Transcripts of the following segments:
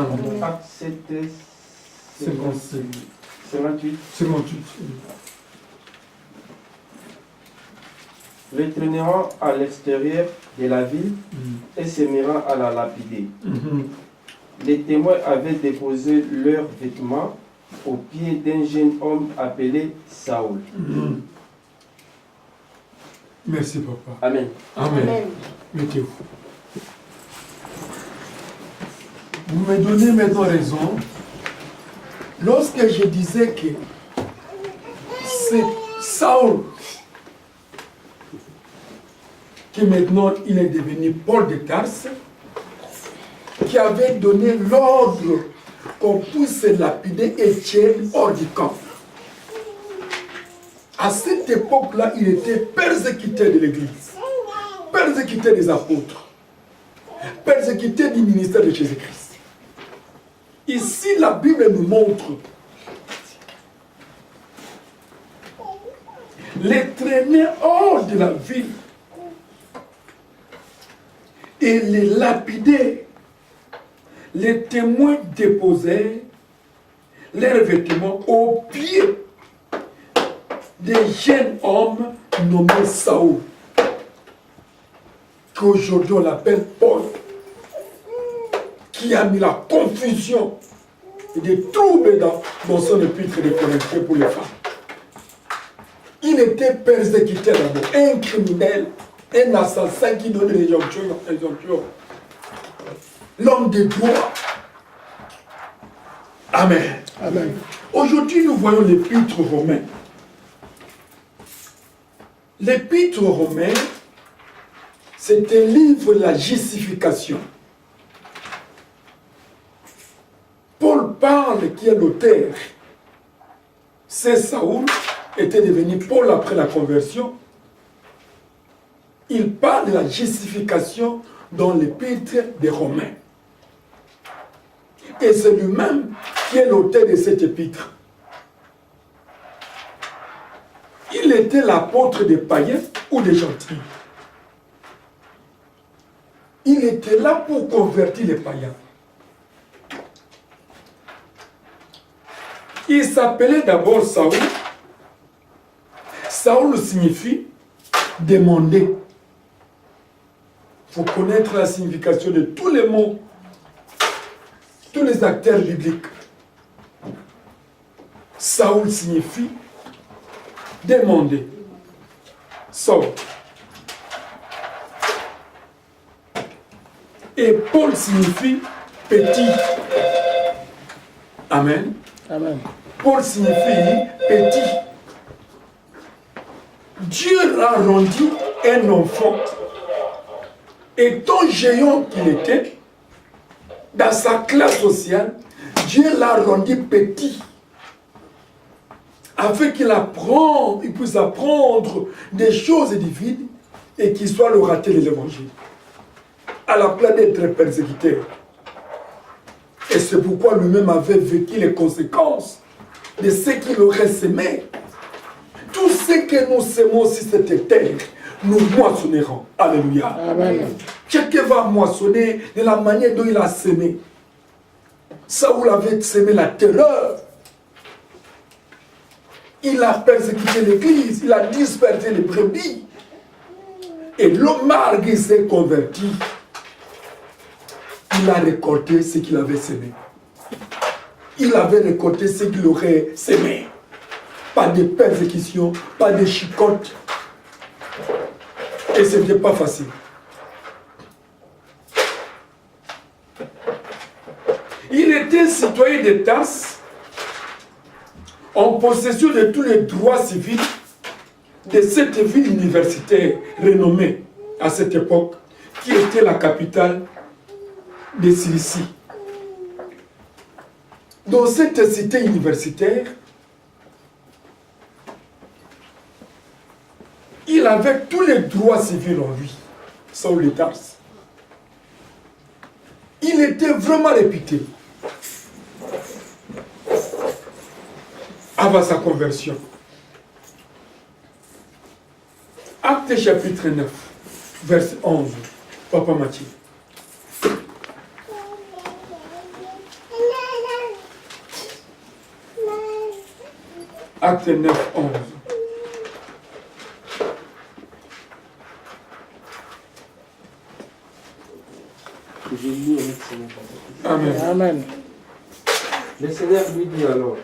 Amen. Acte 7, 57. 58. 58. Le traîneront à l'extérieur de la ville et se mirant à la lapider. Les témoins avaient déposé leurs vêtements aux pieds d'un jeune homme appelé Saoul. Merci, papa. Amen. Amen. Mettez-vous. Vous me donnez maintenant raison. Lorsque je disais que c'est Saul qui maintenant il est devenu Paul de Tarse, qui avait donné l'ordre qu'on puisse lapider Étienne hors du camp. À cette époque-là, il était persécuté de l'Église, persécuté des apôtres, persécuté du ministère de Jésus-Christ. Ici, la Bible nous montre les traîner hors de la ville et les lapider. Les témoins déposaient leurs vêtements aux pieds des jeunes hommes nommés Saoul, qu'aujourd'hui on l'appelle Paul, qui a mis la confusion et des troubles dans son épître de Corinthiens pour les femmes. Il était persécuté d'abord, un criminel, un assassin qui donnait les injonctions. L'homme de droit. Amen. Amen. Aujourd'hui, nous voyons l'épître romain. L'épître romain, c'est un livre de la justification. Paul parle, qui est l'auteur. C'est Saoul, était devenu Paul après la conversion. Il parle de la justification dans l'épître des Romains. Et c'est lui-même qui est l'auteur de cette épître. Il était l'apôtre des païens ou des gentils. Il était là pour convertir les païens. Il s'appelait d'abord Saoul. Saoul signifie demander. Il faut connaître la signification de tous les mots, tous les acteurs bibliques. Saoul signifie demander. Saul. Et Paul signifie petit. Amen. Amen. Paul signifie petit. Dieu l'a rendu un enfant. Étant géant qu'il était, dans sa classe sociale, Dieu l'a rendu petit. Afin qu'il puisse apprendre des choses divines et qu'il soit le raté de l'évangile. À la place d'être persécuté. Et c'est pourquoi lui-même avait vécu les conséquences de ce qu'il aurait sémé. Tout ce que nous sémons sur cette terre, nous moissonnerons. Alléluia. Amen. Chacun va moissonner de la manière dont il a sémé. Saoul avait sémé la terreur. Il a persécuté l'église, il a dispersé les brebis. Et l'homme, malgré s'est converti, il a récolté ce qu'il avait sémé. Il avait récolté ce qu'il aurait sémé. Pas de persécution, pas de chicotte. Et ce n'était pas facile. Il était citoyen de Tarse, en possession de tous les droits civils de cette ville universitaire renommée à cette époque, qui était la capitale de Cilicie. Dans cette cité universitaire, il avait tous les droits civils en lui, Saul de Tarse. Il était vraiment réputé avant sa conversion. Acte chapitre 9, verset 11, Papa Mathieu. Acte 9, 11. Je lis avec Seigneur. Amen. Amen. Le Seigneur lui dit alors,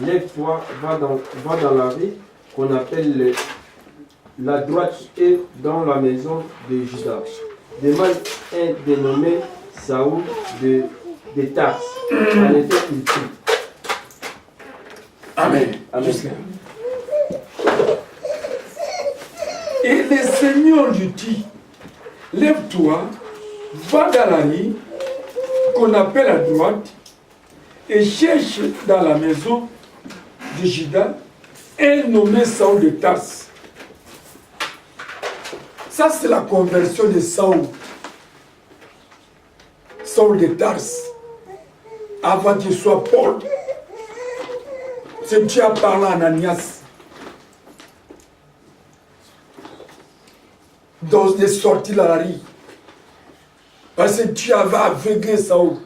lève-toi, va dans la rue qu'on appelle la droite et dans la maison de Judas. Demande un dénommé Saoul de Tarse. En effet, il prie. Amen. Amen. Jusqu'à là. Et le Seigneur lui dit, lève-toi, va dans la rue qu'on appelle à droite et cherche dans la maison de Judas un nommé Saoul de Tarse. Ça, c'est la conversion de Saoul. Saoul de Tarse. Avant qu'il soit Paul. C'est Dieu a parlé à Ananias. Dans des sorties dans la rue. Parce que Dieu avait aveuglé Saoul.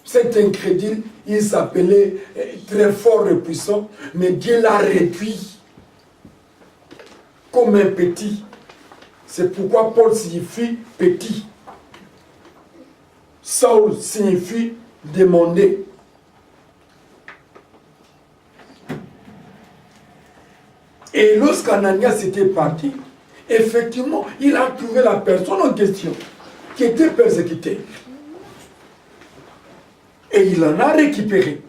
Cet incrédule, il s'appelait très fort et puissant, mais Dieu l'a réduit comme un petit. C'est pourquoi Paul signifie petit. Saul signifie demander. Et lorsqu'Ananias était parti, effectivement, il a trouvé la personne en question qui était persécutée. Et il en a récupéré.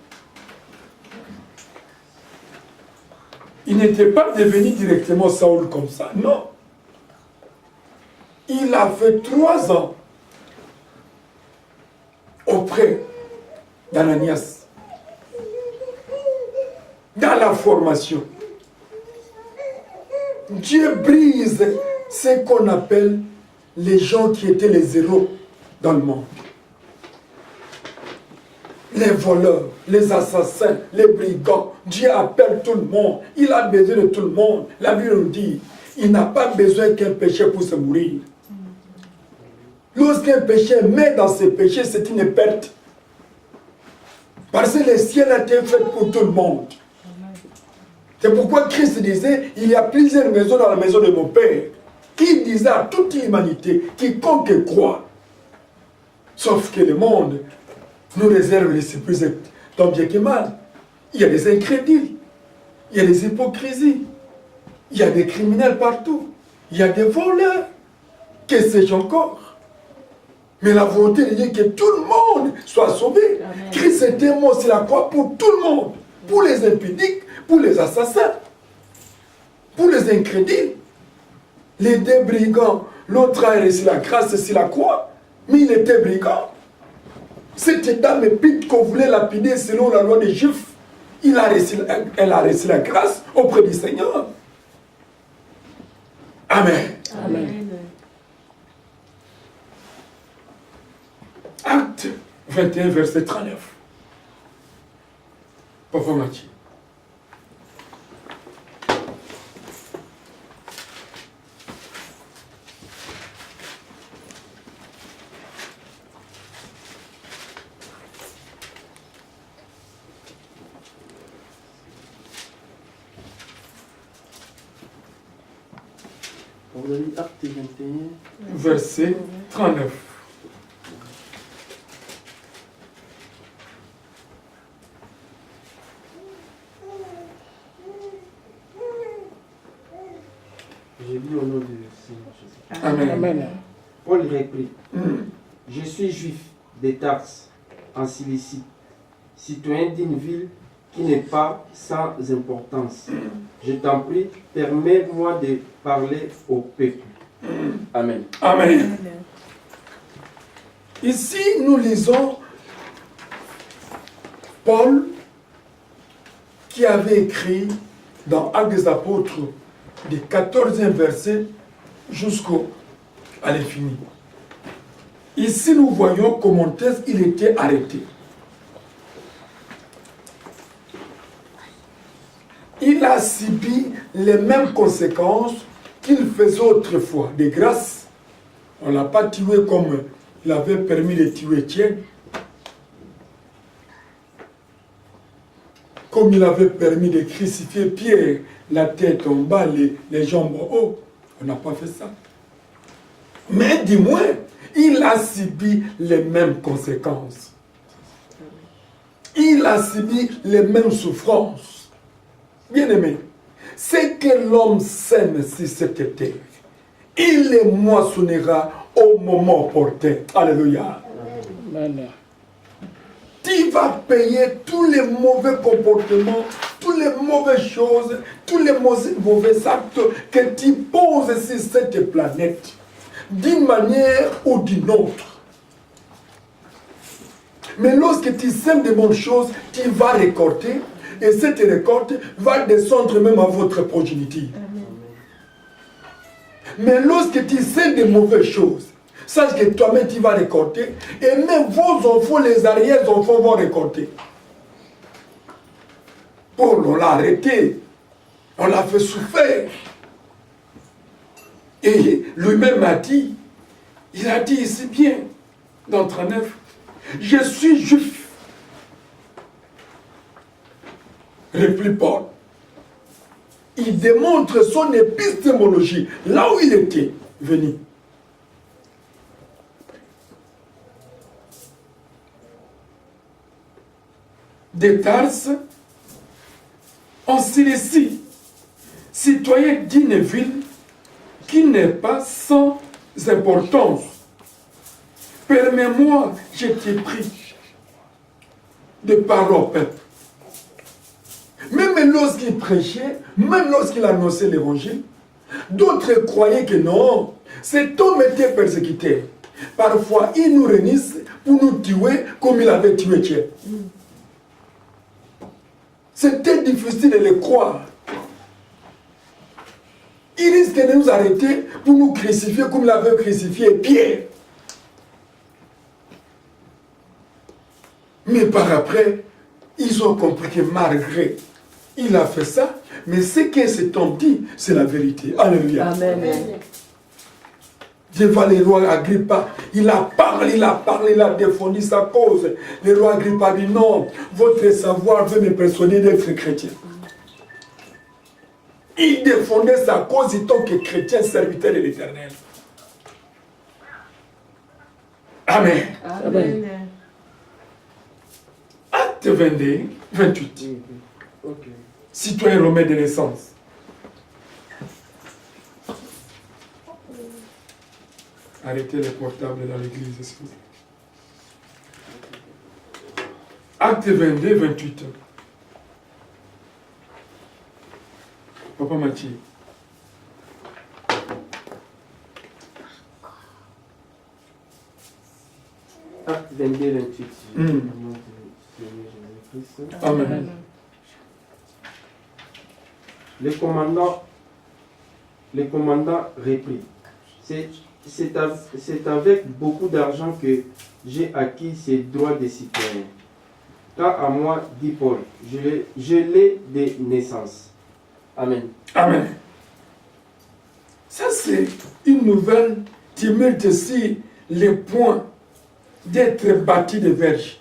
Il n'était pas devenu directement Saoul comme ça, non. Il a fait 3 ans auprès d'Ananias, dans la formation. Dieu brise ce qu'on appelle les gens qui étaient les héros dans le monde. Les voleurs, les assassins, les brigands. Dieu appelle tout le monde. Il a besoin de tout le monde. La Bible nous dit, il n'a pas besoin qu'un péché pour se mourir. Lorsqu'un péché met dans ses péchés, c'est une perte. Parce que le ciel a été fait pour tout le monde. C'est pourquoi Christ disait, il y a plusieurs maisons dans la maison de mon Père. Il disait à toute l'humanité, quiconque croit. Sauf que le monde nous réserve les surprises tant bien que mal. Il y a des incrédules, il y a des hypocrisies, il y a des criminels partout, il y a des voleurs. Que sais-je encore? Mais la volonté de Dieu que tout le monde soit sauvé. Amen. Christ était mort sur la croix pour tout le monde. Pour les impudiques, pour les assassins, pour les incrédules. Les 2 brigands, l'autre a reçu la grâce sur la croix, mais il était brigand. Cette dame épite qu'on voulait lapider selon la loi des Juifs, elle a reçu la grâce auprès du Seigneur. Amen. Amen. Acte 21, verset 39. Papa Mathieu. Vous avez dit Acte 21. Verset 39. Je lis au nom du Seigneur Jésus. Amen. Amen. Paul reprit. Je suis juif de Tarse, en Cilicie, citoyen d'une ville qui n'est pas sans importance. Je t'en prie, permets-moi de parler au peuple. Amen. Amen. Ici, nous lisons Paul qui avait écrit dans Actes des Apôtres du 14e verset jusqu'à l'infini. Ici, nous voyons comment il était arrêté. Il a subi les mêmes conséquences qu'il faisait autrefois. De grâce, on ne l'a pas tué comme il avait permis de tuer Étienne. comme il avait permis de crucifier Pierre, la tête en bas, les jambes en haut. On n'a pas fait ça. Mais du moins, il a subi les mêmes conséquences. Il a subi les mêmes souffrances. Bien aimé, c'est que l'homme sème sur cette terre, il les moissonnera au moment opportun. Alléluia. Amen. Tu vas payer tous les mauvais comportements, toutes les mauvaises choses, tous les mauvais actes que tu poses sur cette planète, d'une manière ou d'une autre. Mais lorsque tu sèmes de bonnes choses, tu vas récolter, et cette récolte va descendre même à votre progéniture. Mais lorsque tu sèmes de mauvaises choses, sache que toi-même tu vas récolter, et même vos enfants, les arrière-enfants vont récolter. Paul, on l'a arrêté, on l'a fait souffrir. Et lui-même a dit, il a dit ici bien, dans 39, je suis juif. Réplique Paul. Il démontre son épistémologie, là où il était venu. De Tarse, en Cilicie, citoyen d'une ville qui n'est pas sans importance. Permets-moi, je t'ai pris de parler au peuple. Même lorsqu'il prêchait, même lorsqu'il annonçait l'évangile, d'autres croyaient que non, cet homme était persécuté. Parfois, ils nous réunissent pour nous tuer comme il avait tué Thiers. C'était difficile de le croire. Il risque de nous arrêter pour nous crucifier comme il avait crucifié Pierre. Mais par après, ils ont compris que malgré, il a fait ça, mais ce que cet homme dit, c'est la vérité. Alléluia. Amen. Devant le roi Agrippa, il a parlé, il a défendu sa cause. Le roi Agrippa dit non, votre savoir veut me persuader d'être chrétien. Il défendait sa cause en tant que chrétien serviteur de l'Éternel. Amen. Amen. Acte 22, 28. Ok. Citoyen romain de naissance. Arrêtez les portables dans l'église, s'il vous plaît. Acte 22, 28. Papa Mathieu. Acte 22, 28. Amen. Le commandant reprit. C'est avec beaucoup d'argent que j'ai acquis ces droits de citoyen. Car à moi, dit Paul, je l'ai de naissance. Amen. Amen. Ça, c'est une nouvelle qui met aussi les points d'être bâti de verges.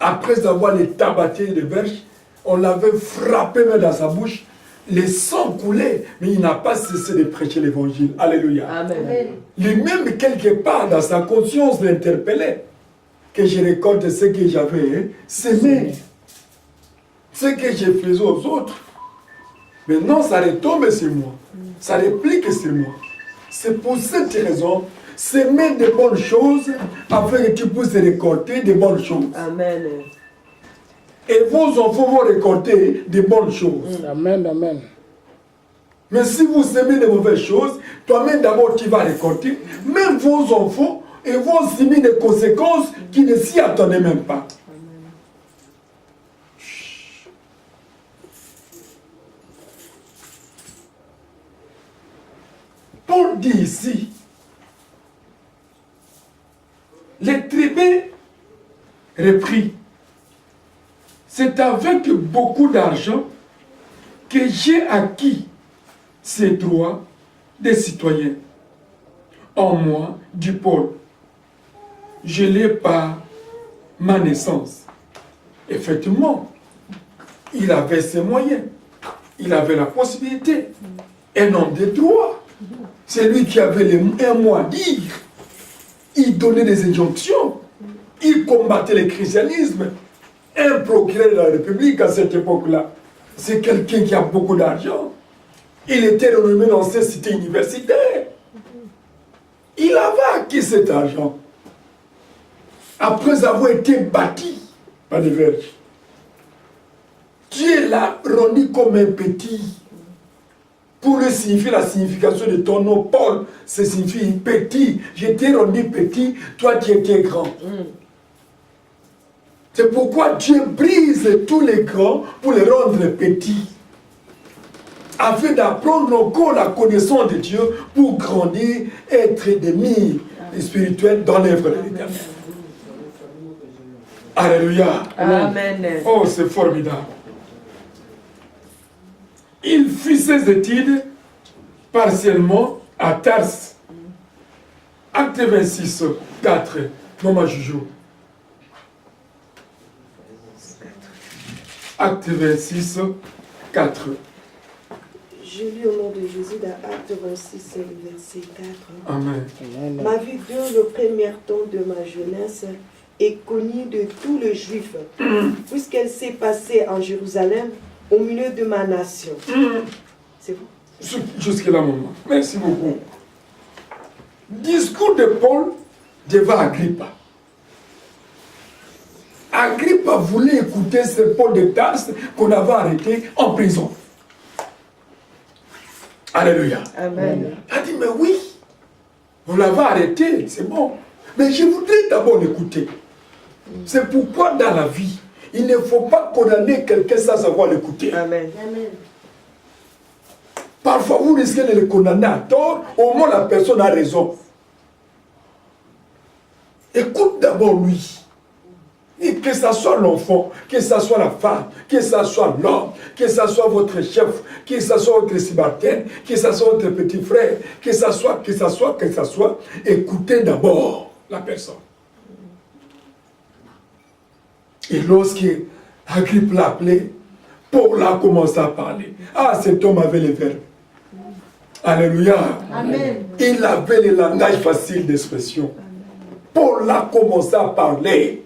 Après avoir les tabatté de verges, on l'avait frappé même dans sa bouche. Les sangs coulaient, mais il n'a pas cessé de prêcher l'évangile. Alléluia. Amen. Lui-même, quelque part, dans sa conscience, l'interpellait. Que je récolte ce que j'avais semé. Ce que je faisais aux autres. Maintenant, ça retombe sur moi. Ça réplique sur moi. C'est pour cette raison, semer de bonnes choses afin que tu puisses récolter de bonnes choses. Amen. Et vos enfants vont récolter de bonnes choses. Amen, amen. Mais si vous semez de mauvaises choses, toi-même d'abord tu vas récolter. Même vos enfants et vont subir des conséquences qui ne s'y attendaient même pas. Paul dit ici, les tribus repris, c'est avec beaucoup d'argent que j'ai acquis ces droits des citoyens. En moi, dit Paul, je l'ai par ma naissance. Effectivement, il avait ses moyens. Il avait la possibilité. Un homme de droit. C'est lui qui avait un mot à dire. Il donnait des injonctions. Il combattait le christianisme. Un procureur de la République à cette époque-là, c'est quelqu'un qui a beaucoup d'argent. Il était renommé dans cette cité universitaire. Il avait acquis cet argent après avoir été bâti par des verges. Dieu l'a rendu comme un petit. Pour lui signifier la signification de ton nom, Paul, ça signifie petit. J'étais rendu petit, toi tu étais grand. C'est pourquoi Dieu brise tous les grands pour les rendre petits. Afin d'apprendre encore la connaissance de Dieu pour grandir, être demi spirituel dans l'œuvre de l'Éternel. Alléluia. Amen. Oh, c'est formidable. Il fit ses études partiellement à Tars. Acte 26, 4. Maman Joujou. Acte 26, 4. Je lis au nom de Jésus dans Acte 26, verset 4. Amen. Ma vie de le premier temps de ma jeunesse est connue de tous les Juifs, puisqu'elle s'est passée en Jérusalem, au milieu de ma nation. C'est bon? Jusque-là, maman. Merci beaucoup. Discours de Paul devant Agrippa. Agrippa voulait écouter ce Paul de Tarse qu'on avait arrêté en prison. Alléluia. Amen. Il a dit, mais oui, vous l'avez arrêté, c'est bon. Mais je voudrais d'abord l'écouter. C'est pourquoi dans la vie, il ne faut pas condamner quelqu'un sans savoir l'écouter. Amen. Parfois, vous risquez de le condamner à tort, au moins la personne a raison. Écoute d'abord lui. Et que ce soit l'enfant, que ce soit la femme, que ce soit l'homme, que ce soit votre chef, que ce soit votre subalterne, que ce soit votre petit frère, que ce soit, écoutez d'abord la personne. Et lorsque Agrippa l'a appelé, Paul a commencé à parler. Ah, cet homme avait les verbes. Alléluia. Amen. Il avait le langage facile d'expression. Paul a commencé à parler.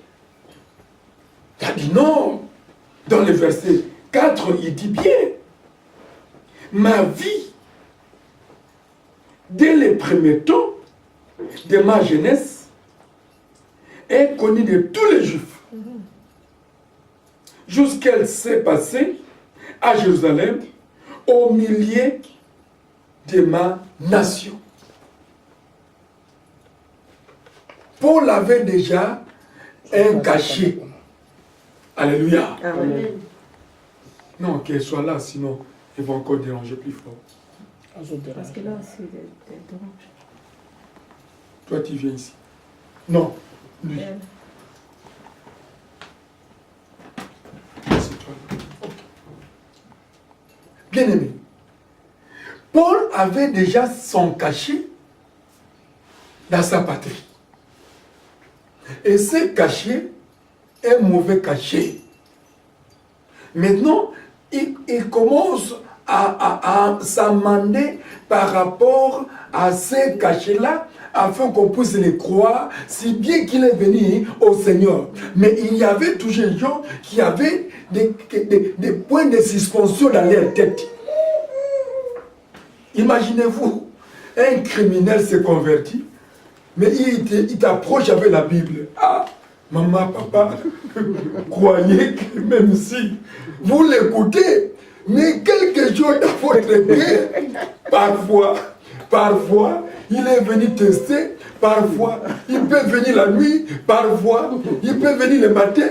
Il a dit non. Dans le verset 4, il dit bien. Ma vie, dès les premiers temps de ma jeunesse, est connue de tous les Juifs. Jusqu'elle s'est passée à Jérusalem, au milieu de ma nation. Paul avait déjà un cachet. Alléluia. Amen. Non, qu'elle soit là, sinon elle va encore déranger plus fort. Parce que là aussi, elle dérange. Toi, tu viens ici. Non, lui. C'est toi. Ok. Bien aimé. Paul avait déjà son cachet dans sa patrie. Et ce cachet est un mauvais cachet. Maintenant, il commence à s'amender par rapport à ces cachets-là, afin qu'on puisse les croire, si bien qu'il est venu au Seigneur. Mais il y avait toujours des gens qui avaient des points de suspension dans leur tête. Imaginez-vous, un criminel s'est converti, mais il t'approche avec la Bible. Ah, maman, papa, croyez que même si vous l'écoutez, mais quelque chose dans votre cœur, parfois, il est venu tester, parfois, il peut venir la nuit, parfois, il peut venir le matin.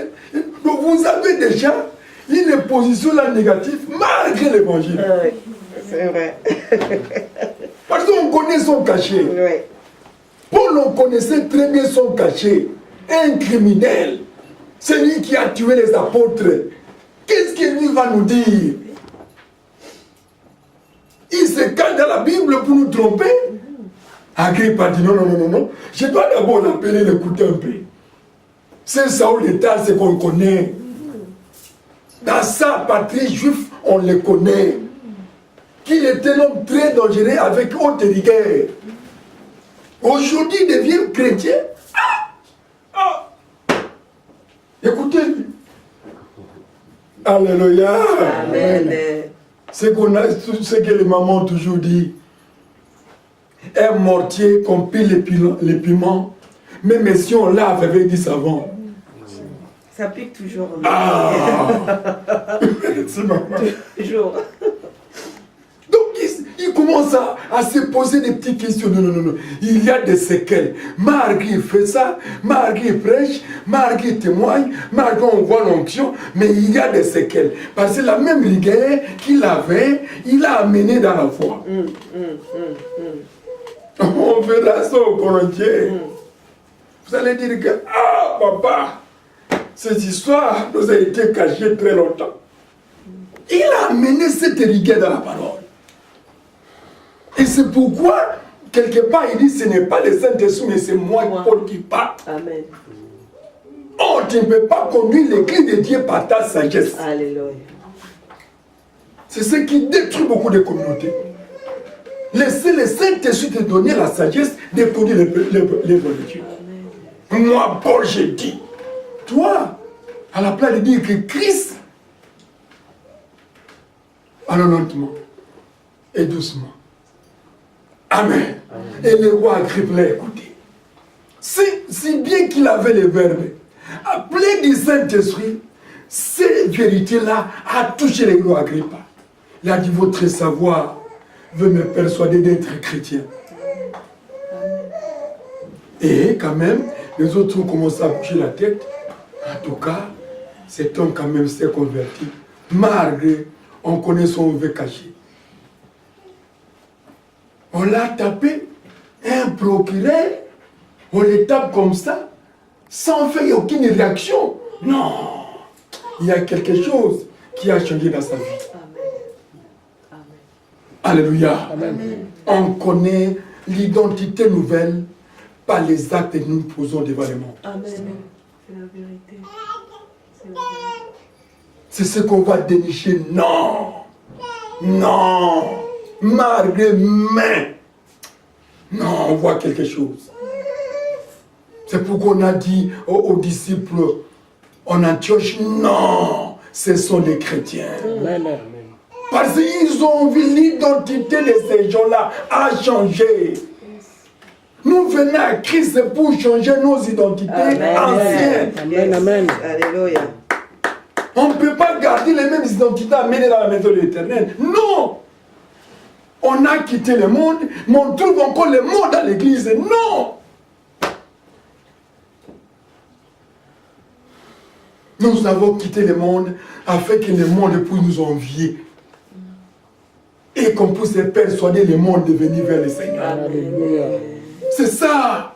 Donc vous avez déjà une position là négative malgré l'évangile. Oui, c'est vrai. Parce qu'on connaît son cachet. Oui. Paul, on connaissait très bien son cachet. Un criminel, celui qui a tué les apôtres. Qu'est-ce qu'il lui va nous dire? Il se cache dans la Bible pour nous tromper. Agrippa dit non. Je dois d'abord l'appeler, l'écouter un peu. C'est Saul de Tarse qu'on connaît. Dans sa patrie juive, on le connaît. Qu'il était un homme très dangereux avec haute rigueur. Aujourd'hui, il devient chrétien. Écoutez. Alléluia. Amen. Ce que les mamans ont toujours dit. Un mortier qu'on pile les piments, même si on lave avec du savon. Ça pique toujours. Merci maman. Toujours. Donc il commence à se poser des petites questions. Non. Il y a des séquelles. Marguerite fait ça, Marguerite prêche, Marguerite témoigne, Marguerite on voit l'onction, mais il y a des séquelles. Parce que la même rigueur qu'il avait, il a amené dans la foi. On verra ça au Corinthiens. Vous allez dire que, papa, cette histoire nous a été cachée très longtemps. Il a amené cette rigueur dans la parole. Et c'est pourquoi, quelque part, il dit, ce n'est pas le Saint-Esprit, mais c'est moi, Paul, qui parle. Amen. Oh, tu ne peux pas conduire l'église de Dieu par ta sagesse. Alléluia. C'est ce qui détruit beaucoup de communautés. Laissez le Saint-Esprit te donner la sagesse de conduire l'œuvre de Dieu. Moi, Paul, j'ai dit, toi, à la place de dire que Christ, allons lentement et doucement. Amen. Et le roi Agrippe l'a écouté. Si bien qu'il avait le verbe, appelé du Saint-Esprit, ces vérités-là a touché le roi Agrippa. Il a dit, votre savoir veut me persuader d'être chrétien. Et quand même, les autres ont commencé à bouger la tête. En tout cas, cet homme quand même s'est converti. Malgré, on connaît son mauvais caché. On l'a tapé, un procureur, on le tape comme ça, sans faire aucune réaction. Non, il y a quelque chose qui a changé dans sa vie. Amen. Alléluia. Amen. On connaît l'identité nouvelle par les actes que nous posons devant le monde. Amen. C'est la vérité. C'est la vérité. C'est ce qu'on va dénicher. Non. Non. Malgré main. Non, on voit quelque chose. C'est pourquoi on a dit aux disciples en Antioche, non, ce sont les chrétiens. Amen. Parce qu'ils ont vu l'identité de ces gens-là a changé. Nous venons à Christ pour changer nos identités anciennes. Amen. Amen. Alléluia. On ne peut pas garder les mêmes identités amenées dans la maison de l'Éternel. Non. On a quitté le monde, mais on trouve encore le monde dans l'église. Non. Nous avons quitté le monde afin que le monde puisse nous envier. Et qu'on puisse persuader le monde de venir vers le Seigneur. Alléluia. C'est ça.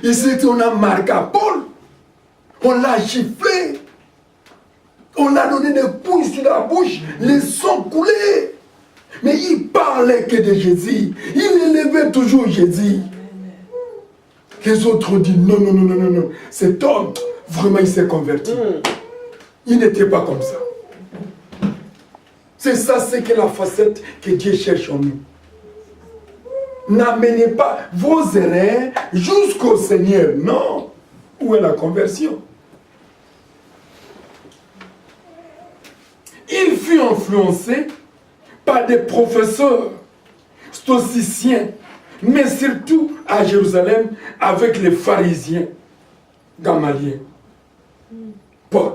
Ici, on a marqué à Paul. On l'a giflé. On a donné des coups sur la bouche. Les sons coulaient. Mais il parlait que de Jésus. Il élevait toujours Jésus. Les autres ont dit non. Cet homme, vraiment, il s'est converti. Il n'était pas comme ça. C'est ça, c'est que la facette que Dieu cherche en nous. N'amenez pas vos erreurs jusqu'au Seigneur. Non. Où est la conversion? Il fut influencé par des professeurs stoïciens, mais surtout à Jérusalem avec les pharisiens gamaliens. Paul.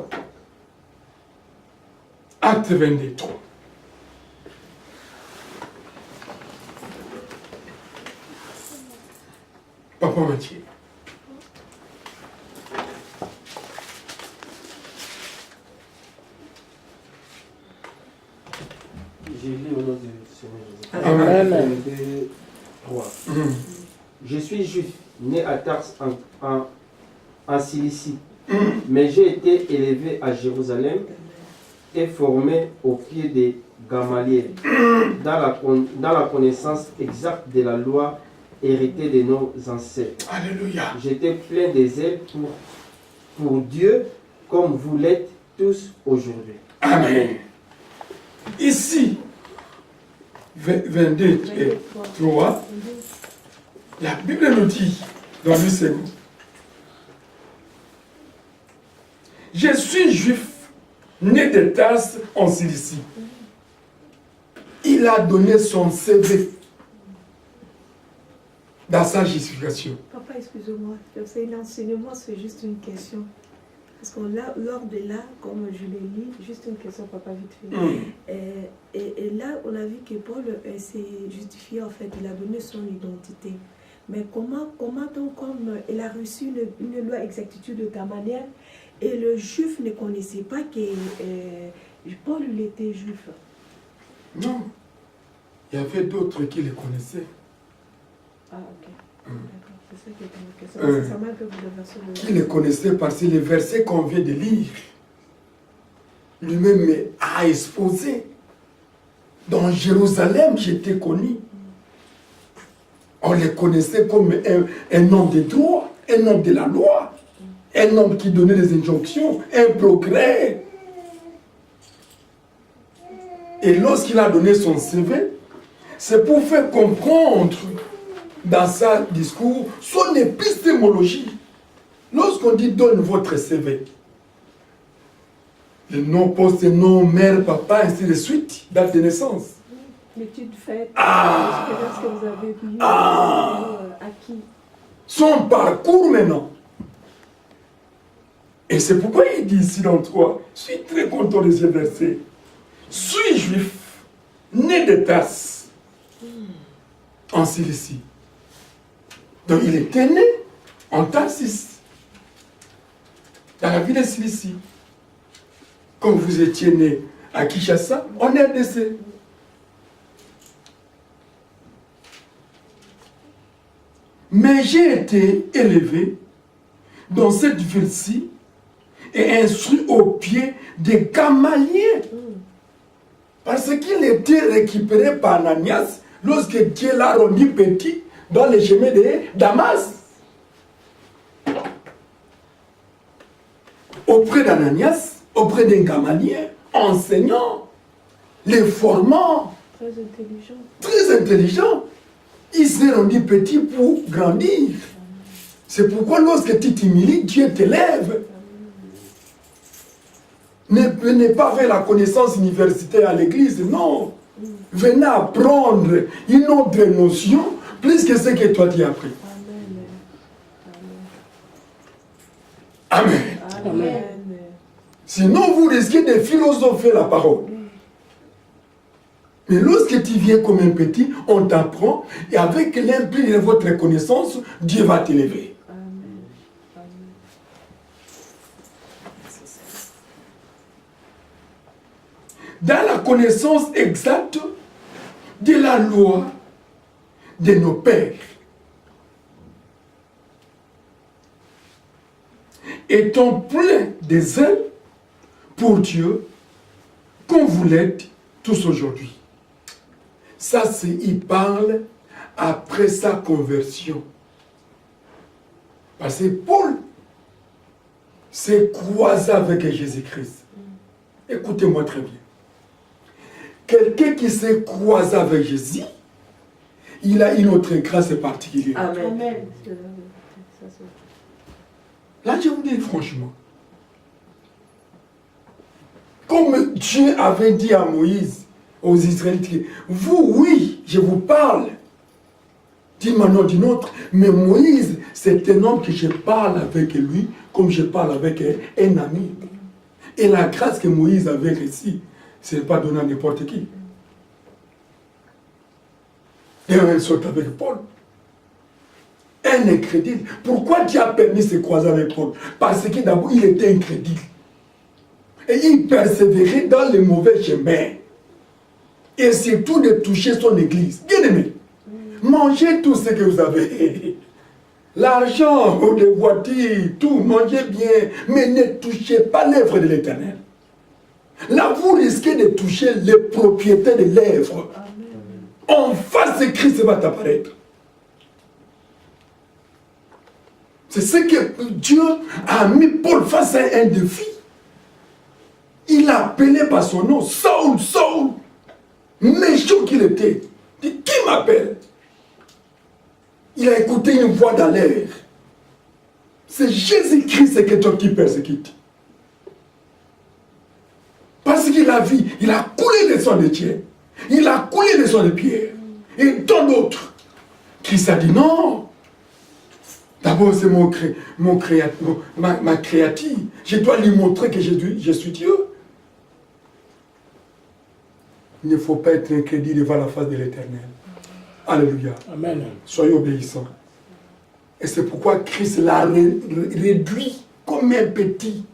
Acte 22. Papa Mathieu. J'ai lu au nom du Seigneur Jésus. Amen. 22, 3. Je suis juif, né à Tars en Cilicie, mais j'ai été élevé à Jérusalem et formé au pied de Gamaliel, dans la connaissance exacte de la loi héritée de nos ancêtres. Alléluia. J'étais plein de zèle pour Dieu, comme vous l'êtes tous aujourd'hui. Amen. Ici, 22 et 3, la Bible nous dit, dans le second, je suis juif, né de Tarse en Cilicie. Il a donné son CV dans sa justification. Papa, excuse-moi, c'est un enseignement, c'est juste une question. Parce que là, lors de là, comme je l'ai lu, juste une question, papa, vite fait. Et là, on a vu que Paul s'est justifié, en fait, il a donné son identité. Mais comment donc, comme il a reçu une loi exactitude de ta manière, et le juif ne connaissait pas que Paul, il était juif. Non. Il y avait d'autres qui le connaissaient. Ah, ok. D'accord. C'est ça qui était ma question. Ça m'a un peu bouleversé. Qui le connaissaient parce que les versets qu'on vient de lire, lui-même a exposé. Dans Jérusalem, j'étais connu. On les connaissait comme un homme de droit, un homme de la loi, un homme qui donnait des injonctions, un progrès. Et lorsqu'il a donné son CV, c'est pour faire comprendre dans sa discours son épistémologie. Lorsqu'on dit donne votre CV, le nom, poste, nom, mère, papa, ainsi de suite, date de naissance. L'étude faite, l'expérience que vous avez eue, acquis. Son parcours maintenant. Et c'est pourquoi il dit ici dans le 3, je suis très content de ce verset. Suis juif, né de Tarse, en Cilicie. Donc il était né en Tarsis, dans la ville de Cilicie. Comme vous étiez né à Kinshasa, en RDC. Mais j'ai été élevé dans cette ville-ci et instruit au pied des Gamaliels. Parce qu'il était récupéré par Ananias lorsque Dieu l'a rendu petit dans les chemins de Damas. Auprès d'Ananias, auprès d'un Gamaliel, enseignant, les formant. Très intelligent. Très intelligent. Il s'est rendu petit pour grandir. C'est pourquoi lorsque tu t'humilies, Dieu t'élève. Ne venez pas vers la connaissance universitaire à l'église, non. Venez apprendre une autre notion, plus que ce que toi tu as appris. Amen. Amen. Sinon, vous risquez de philosopher la parole. Mais lorsque tu viens comme un petit, on t'apprend, et avec l'implique de votre connaissance, Dieu va t'élever. Dans la connaissance exacte de la loi de nos pères, étant plein de zèle pour Dieu, comme vous l'êtes tous aujourd'hui. Ça, c'est, il parle après sa conversion. Parce que Paul s'est croisé avec Jésus-Christ. Écoutez-moi très bien. Quelqu'un qui s'est croisé avec Jésus, il a une autre grâce particulière. Amen. Là, je vous dis franchement, comme Dieu avait dit à Moïse, aux Israélites, vous, oui, je vous parle d'une manière ou d'une autre, mais Moïse, c'est un homme que je parle avec lui comme je parle avec un ami. Et la grâce que Moïse avait reçue, ce n'est pas donné à n'importe qui. Et on saute avec Paul. Un incrédule. Pourquoi Dieu a permis de se croiser avec Paul? Parce que d'abord, il était incrédule. Et il persévérait dans les mauvais chemins. Et surtout de toucher son église. Bien aimé, mangez tout ce que vous avez. L'argent, les voitures, tout, mangez bien. Mais ne touchez pas l'œuvre de l'Éternel. Là, vous risquez de toucher les propriétés de l'œuvre. En face de Christ va apparaître. C'est ce que Dieu a mis Paul face à un défi. Il appelait par son nom, Saul, Saul. Méchant qu'il était. Il dit, qui m'appelle? Il a écouté une voix dans l'air. C'est Jésus-Christ, c'est que toi qui persécute. Parce qu'il a vu, il a coulé le sang de Dieu. Il a coulé le sang de Pierre. Et tant d'autres. Christ a dit non. D'abord, c'est ma créature. Je dois lui montrer que je suis Dieu. Il ne faut pas être incrédule devant la face de l'Éternel. Alléluia. Amen. Soyez obéissants. Et c'est pourquoi Christ l'a réduit comme un petit.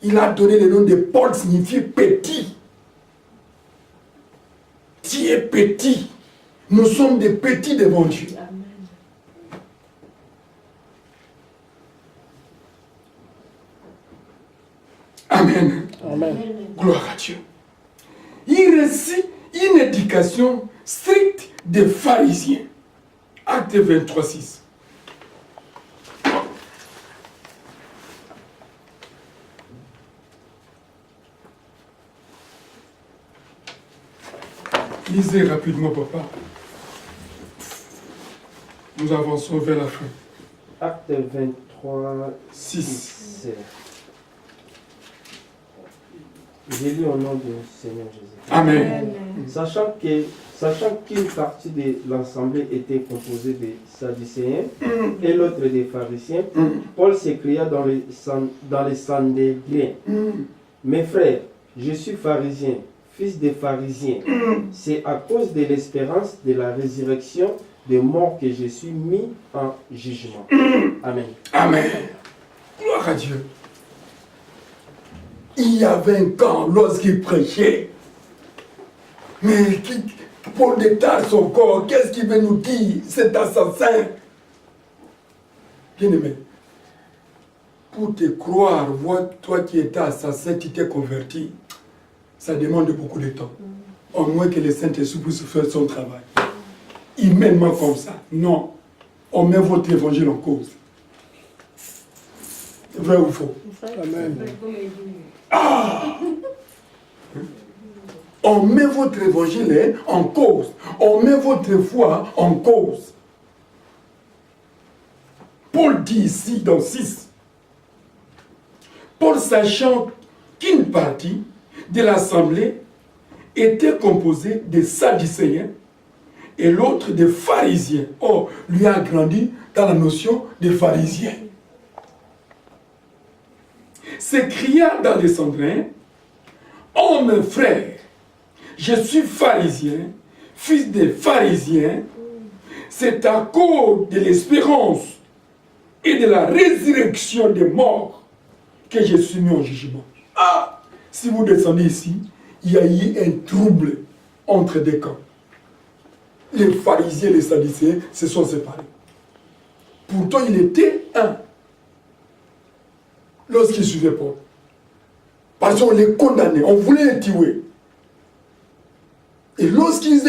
Il a donné le nom de Paul, signifie petit. Tu es petit. Nous sommes des petits devant Dieu. Amen. Amen. Gloire à Dieu. Il reçut une éducation stricte des pharisiens. Acte 23, 6. Lisez rapidement, papa. Nous avançons vers la fin. Acte 23, 6. 6. J'ai lu au nom du Seigneur Jésus. Amen. Sachant qu'une partie de l'assemblée était composée des Sadducéens et l'autre des pharisiens, Paul s'écria dans les Sanhédrins. Mes frères, je suis pharisien, fils des pharisiens. C'est à cause de l'espérance de la résurrection des morts que je suis mis en jugement. Amen. Amen. Gloire à Dieu. Il y avait un camp lorsqu'il prêchait. Mais Paul détache son corps. Qu'est-ce qu'il veut nous dire? Cet assassin. Bien-aimé, pour te croire, voir toi qui étais assassin, tu t'es converti, ça demande beaucoup de temps. Au moins que le Saint-Esprit puisse faire son travail. Humainement comme ça. Non. On met votre évangile en cause. Vrai ou faux? Amen. Ah! On met votre évangile en cause. On met votre foi en cause. Paul dit ici dans 6. Paul, sachant qu'une partie de l'assemblée était composée des Sadducéens et l'autre des pharisiens. Oh, lui a grandi dans la notion des pharisiens. S'écria dans les Sanhédrins, oh mes frères, je suis pharisien, fils des pharisiens, c'est à cause de l'espérance et de la résurrection des morts que je suis mis en jugement. Ah, si vous descendez ici, il y a eu un trouble entre deux camps. Les pharisiens et les sadducéens se sont séparés. Pourtant, il était un lorsqu'il suivait Paul. Parce qu'on les condamnait, on voulait les tuer. Et lorsqu'il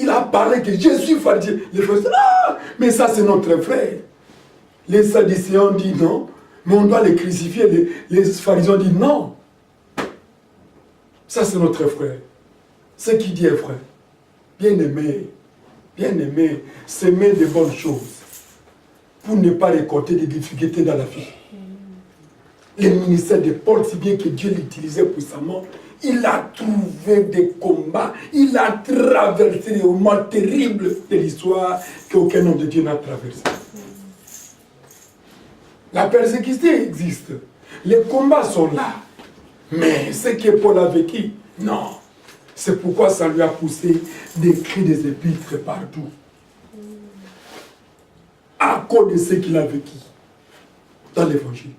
a parlé que je suis pharisien, les frères disent, ah, mais ça c'est notre frère. Les sadducéens ont dit non, mais on doit les crucifier. Les pharisiens ont dit non. Ça c'est notre frère. Ce qui dit est frère. Bien-aimé, s'aimer de bonnes choses pour ne pas récolter des difficultés dans la vie. Le ministère de Paul, si bien que Dieu l'utilisait puissamment, il a trouvé des combats, il a traversé les moments terribles de l'histoire qu'aucun homme de Dieu n'a traversé. La persécution existe, les combats sont là, mais ce que Paul a vécu, non. C'est pourquoi ça lui a poussé d'écrire des épîtres partout. À cause de ce qu'il a vécu dans l'évangile.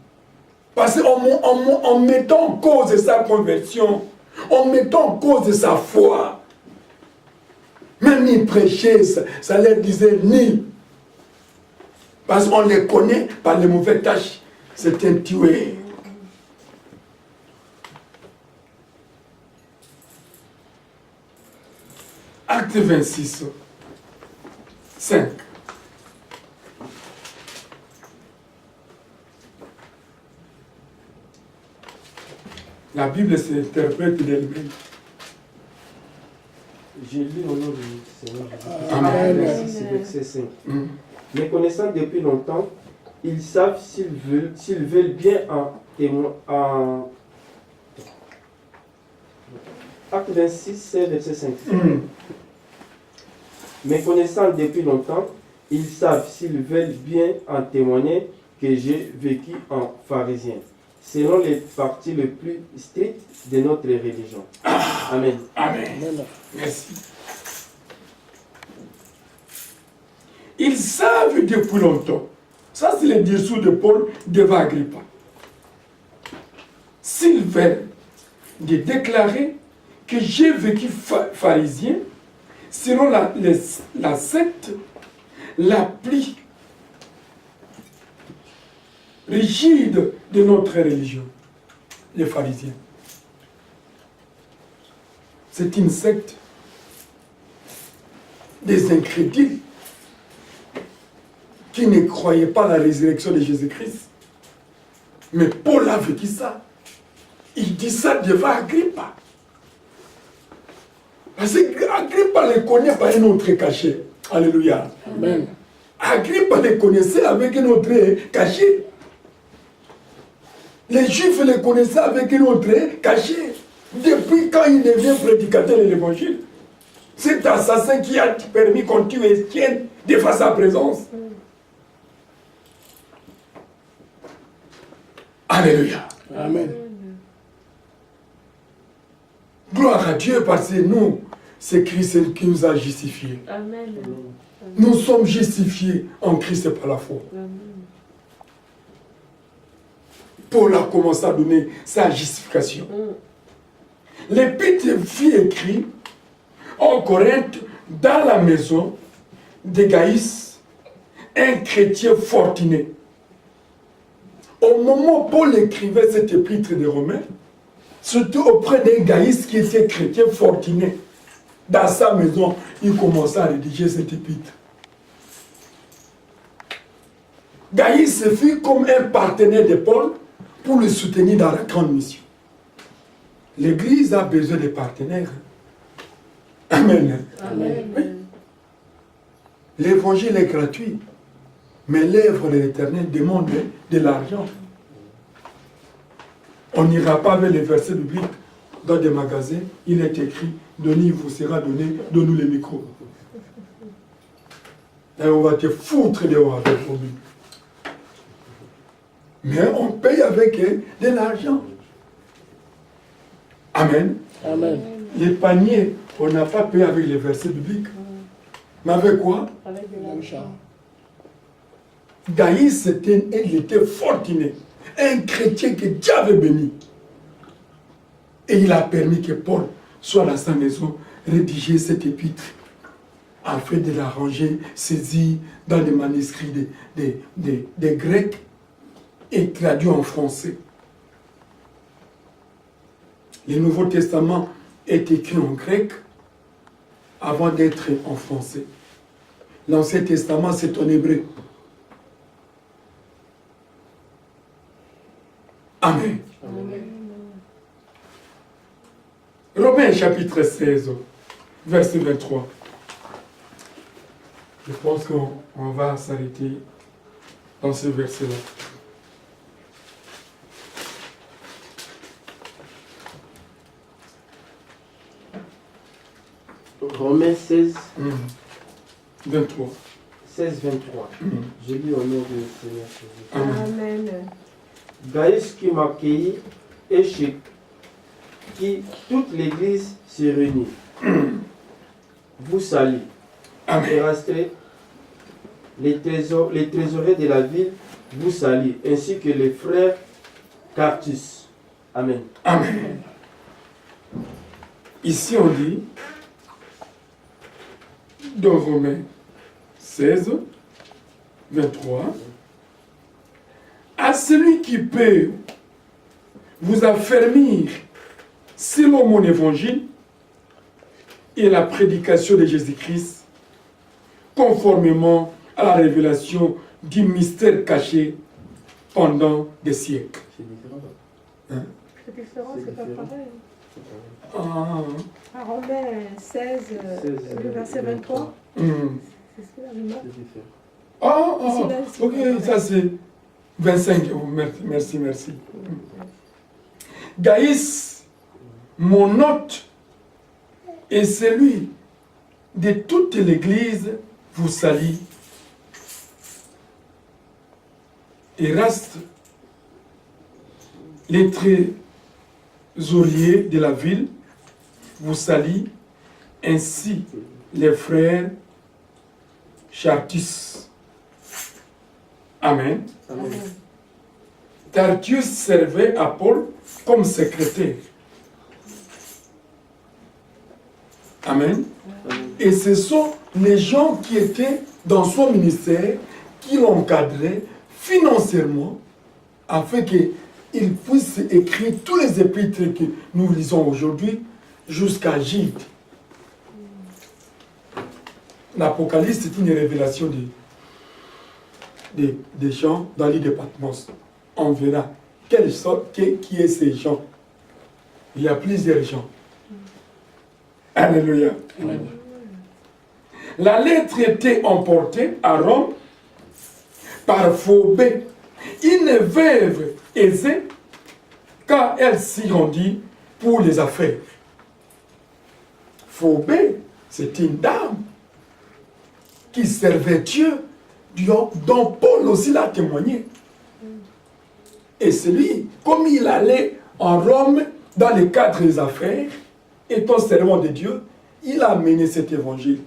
Parce qu'en mettant en cause de sa conversion, en mettant en cause de sa foi, même il prêchait, ça leur disait ni. Parce qu'on les connaît par les mauvaises tâches. C'est un tueur. Acte 26, 5. La Bible s'interprète d'elle-même. Je lis au nom du Seigneur Jésus-Christ. Amen. Verset 5. Mm. Les connaissant depuis longtemps, ils savent s'ils veulent bien en Acte 26, c'est verset 5. Mm. Mais connaissant depuis longtemps, ils savent s'ils veulent bien en témoigner que j'ai vécu en pharisien, selon les parties les plus strictes de notre religion. Amen. Amen. Merci. Ils savent depuis longtemps. Ça, c'est le discours de Paul devant Agrippa. S'ils veulent de déclarer que j'ai vécu pharisien selon la secte la plus rigide de notre religion, les pharisiens. C'est une secte des incrédules qui ne croyaient pas à la résurrection de Jésus-Christ. Mais Paul a vécu ça. Il dit ça devant Agrippa. Parce qu'Agrippa le connaît par un autre cachet. Alléluia. Amen. Agrippa le connaissait avec un autre cachet. Les Juifs le connaissaient avec un autre cachet. Depuis quand il devient prédicateur de l'évangile, c'est assassin qui a permis qu'on tue Étienne devant sa présence. Alléluia. Amen. Gloire à Dieu parce que nous, c'est Christ qui nous a justifiés. Amen. Nous sommes justifiés en Christ par la foi. Amen. Paul a commencé à donner sa justification. L'épître fut écrit en Corinthe, dans la maison de Gaïs, un chrétien fortuné. Au moment où Paul écrivait cette épître de Romains, c'était auprès d'un Gaïs qui était chrétien fortuné. Dans sa maison, il commençait à rédiger cette épître. Gaïs fut comme un partenaire de Paul pour le soutenir dans la grande mission. L'Église a besoin de partenaires. Amen. Amen. Oui. L'évangile est gratuit, mais l'œuvre de l'Éternel demande de l'argent. On n'ira pas avec les versets bibliques dans des magasins. Il est écrit, donnez, il vous sera donné, donne-nous les micros. Et on va te foutre dehors avec vos Bibles. Mais on paye avec de l'argent. Amen. Amen. Les paniers, on n'a pas payé avec les versets bibliques. Mais avec quoi? Avec de l'argent. Gaïs, il était fortuné. Un chrétien que Dieu avait béni. Et il a permis que Paul soit dans sa maison, rédiger cette épître, afin de la ranger, saisie dans les manuscrits des Grecs et traduit en français. Le Nouveau Testament est écrit en grec avant d'être en français. L'Ancien Testament, c'est en hébreu. Amen. Amen. Romains chapitre 16, verset 23. Je pense qu'on va s'arrêter dans ce verset-là. Romains 16, 23. 16, 23. Je lis au nom du Seigneur Jésus. Amen. Amen. Gaïs qui m'a accueilli et chez qui toute l'église s'est réunie. Vous salue. Amen. Érasté, les trésoriers de la ville vous saluent, ainsi que les frères Cartus. Amen. Amen. Ici on dit, dans Romains 16, 23, à celui qui peut vous affermir selon mon évangile et la prédication de Jésus-Christ, conformément à la révélation du mystère caché pendant des siècles. C'est différent. Hein? C'est différent, c'est pas différent. pareil. Ah, À Romains 16, le verset 23, hmm. c'est ce qu'il a remarqué. C'est différent. Ah, Ici, là, c'est ok, pas pareil. ça c'est 25. Oh, merci. Gaïs, mon hôte, et celui de toute l'Église vous salue. Eraste, les trésoriers de la ville, vous salue, ainsi les frères Chartus. Amen. Amen. Tertius servait à Paul comme secrétaire. Amen. Amen. Et ce sont les gens qui étaient dans son ministère qui l'encadraient financièrement afin qu'il puisse écrire tous les épîtres que nous lisons aujourd'hui jusqu'à Gide. L'Apocalypse, c'est une révélation des gens dans l'île de Patmos. On verra qui est ces gens. Il y a plusieurs gens. Alléluia. Amen. La lettre était emportée à Rome par Phobé, une veuve aisée, car elle s'y rendit pour les affaires. Phobé, c'est une dame qui servait Dieu, dont Paul aussi l'a témoigné. Et c'est lui, comme il allait en Rome dans le cadre des affaires, étant servant de Dieu, il a amené cet évangile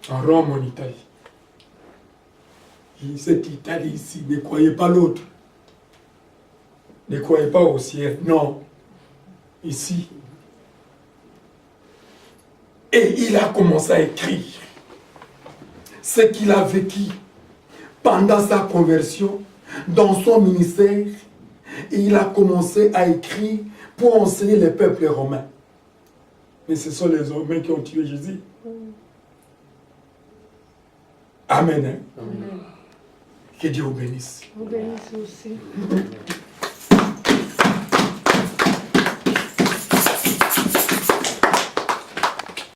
en Rome, en Italie. Et cette Italie ici, ne croyez pas l'autre. Ne croyez pas au ciel. Non. Ici. Et il a commencé à écrire ce qu'il a vécu pendant sa conversion, dans son ministère. Et il a commencé à écrire pour enseigner les peuples romains. Mais ce sont les Romains qui ont tué Jésus. Amen. Hein? Amen. Que Dieu vous bénisse. Vous bénissez aussi.